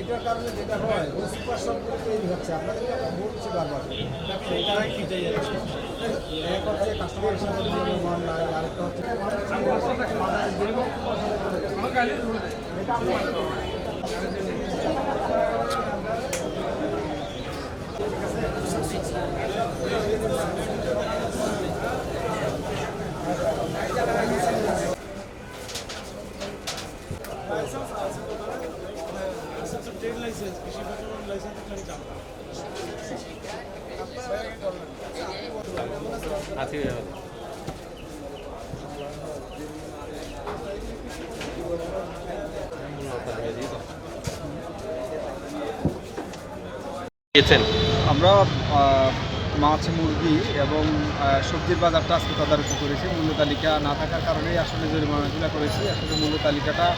এটার কারণে যেটা হয় ওই সুপার শপগুলো তৈরি হচ্ছে আপনাদেরকে আমরা বলছি বারবার সেটাই খিটাই যাচ্ছে এক হচ্ছে কাস্টমারের সাথে ভালো মান নাই আরেকটা হচ্ছে আমরা মাছ মুরগি এবং সবজির বাজারটা আজকে তদারকি করেছি। মূল্য তালিকা না থাকার কারণেই আসলে জরিমানাগুলো করেছি। আসলে মূল্য তালিকাটা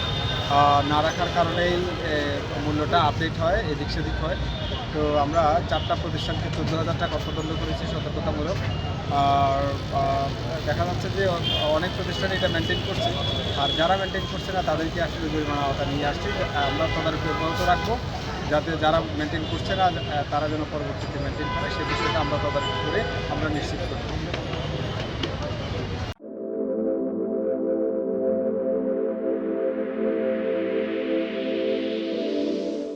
না রাখার কারণেই মূল্যটা আপডেট হয়, এদিক সেদিক হয়। তো আমরা 4টা প্রতিষ্ঠানকে 14,000 টাকা অর্থদণ্ড করেছি সতর্কতামূলক। আর দেখা যাচ্ছে যে অনেক প্রতিষ্ঠান এটা মেনটেন করছে, আর যারা মেনটেন করছে না তাদেরকে আসলে জরিমানা আওতা নিয়ে আসছি। আমরা তদারকি অব্যাহত রাখবো, যাতে যারা মেনটেন করছে না তারা যেন পরবর্তীতে মেনটেন করে, সে বিষয়টা আমরা তদারকি করে আমরা নিশ্চিত করব।